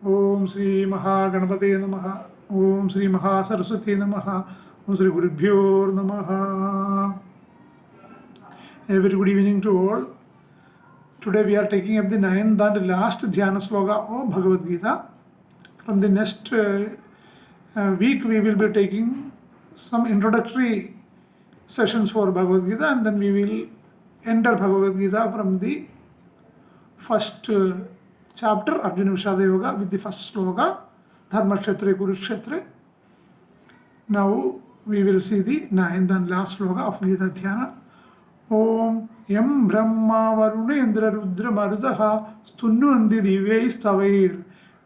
ओम श्री महागणपते नमः। ओम श्री महासरस्वती नमः। ओम श्री गुरुभ्यो नमः। A very good evening to all. Today we are taking up the ninth and last dhyana sloka of Bhagavad Gita. From the next week we will be taking some introductory sessions for Bhagavad Gita, and then we will enter Bhagavad Gita from the first chapter Arjuna Vishada Yoga with the first sloka Dharma Kshetre Kurukshetre. Now we will see the ninth and last sloka of Gita Dhyana. Om Yam Brahma Varunendra Rudra Marudaha Stunnuandi Divyai Stavair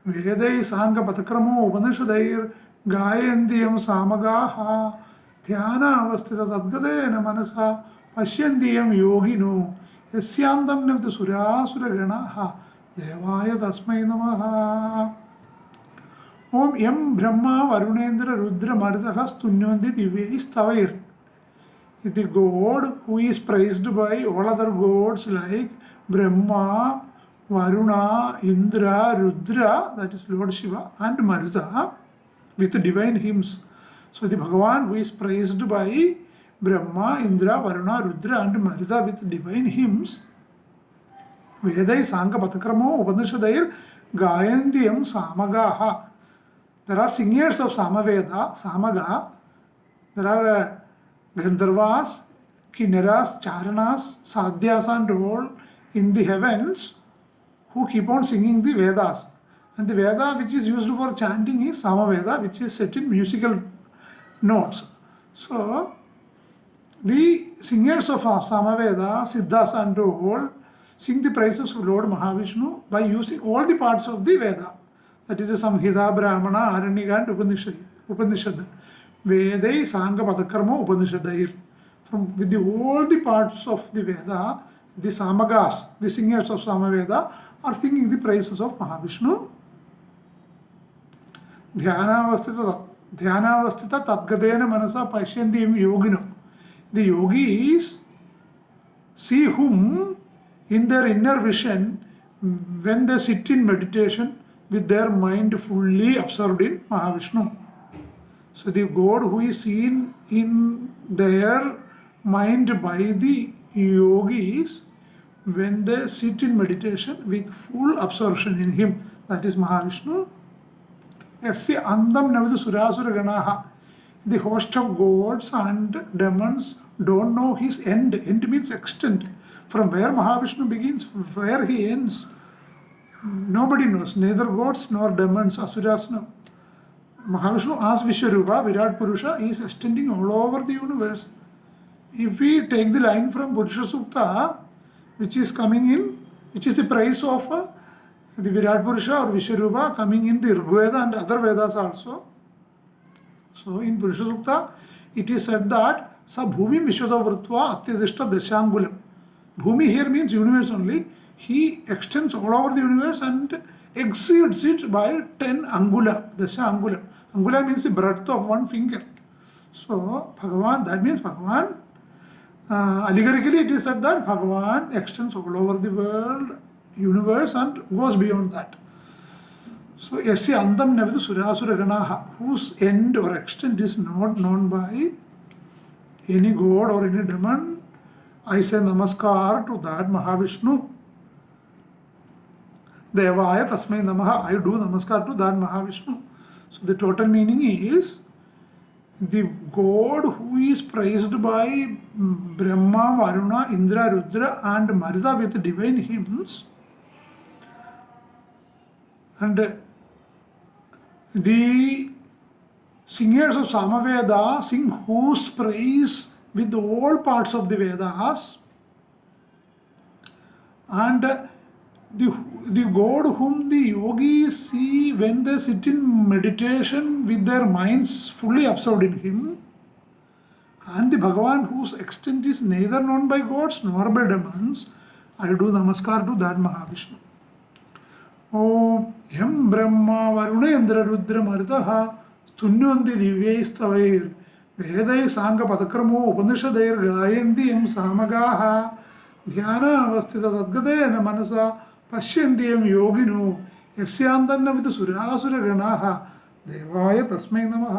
Vedai Sanga Patakramo Upanishadair Gayandi Yam Samagaha Dhyana Avastita Tadgadena Manasa Pashyandi Yam Yogino Yasyandam Nivta Surasura Ganaha Devaya Tasmai Namaha. Om Yam Brahma Varunendra Rudra Marudaha Stunnuandi Divyai Stavair. The god who is praised by all other gods like Brahma, Varuna, Indra, Rudra, that is Lord Shiva, and Maruta with divine hymns. So the Bhagavan who is praised by Brahma, Indra, Varuna, Rudra, and Maruta with divine hymns. Vedai Sanga Patakramo Upanishadair Gayandiyam Samagaha. There are singers of Samaveda, Samaga. There are Gandharvas, Kinnaras, Charanas, Sadhyas and all in the heavens who keep on singing the Vedas. And the Veda which is used for chanting is Samaveda, which is set in musical notes. So, the singers of Samaveda, Siddhas and all, sing the praises of Lord Mahavishnu by using all the parts of the Veda. That is the Samhita, Brahmana, Aranyaka and Upanishad. Vedai Sanga Patakarma Upanishadair. From with all the parts of the Veda, the Samagas, the singers of Samaveda, are singing the praises of Mahavishnu. Dhyanavastita Tadgadena Manasa Pashyandiyam Yogino. The yogis see whom in their inner vision when they sit in meditation with their mind fully absorbed in Mahavishnu. So the God who is seen in their mind by the yogis when they sit in meditation with full absorption in him, that is Mahavishnu. Yasya Andam Navida Surasura Ganaha. The host of gods and demons don't know his end. End means extent. From where Mahavishnu begins, where he ends, nobody knows. Neither gods nor demons, asuras know. Mahavishnu as Vishwarupa, Virat Purusha, is extending all over the universe. If we take the line from Purusha Sukta, which is coming in, which is the praise of the Virat Purusha or Vishwarupa coming in the Rigveda and other Vedas also. So in Purusha Sukta, it is said that Sa Bhumi Vishwada Vrutva Atyadishta Dashangulam. Bhumi here means universe only. He extends all over the universe and exceeds it by 10 angula, Dasha Angulam. Angula means the breadth of one finger. So, Bhagavan, that means Bhagavan, allegorically it is said that Bhagavan extends all over the world, universe and goes beyond that. So, Yasya Andam Navidu Surasura Ganaha, whose end or extent is not known by any god or any demon, I say Namaskar to that Mahavishnu. Devaya Tasmai Namaha, I do Namaskar to that Mahavishnu. So the total meaning is the God who is praised by Brahma, Varuna, Indra, Rudra and Maruta with divine hymns, and the singers of Samaveda sing whose praise with all parts of the Vedas, and the God whom the yogis see when they sit in meditation with their minds fully absorbed in him, and the Bhagavan whose extent is neither known by gods nor by demons, I do Namaskar to that Mahavishnu. Om Yam Brahma Varunendra Rudra Marudaha Stunnuandi Divyai Stavair Vedai Sanga Patakramo Upanishadair Gayandi Yam Samagaha Dhyana Avastita Tadgadena Manasa Pashyandiyam Yogino യസ്യാന്തന്നവിത് സുരാസുരഗണാഃ ദേവായ തസ്മൈ നമഃ.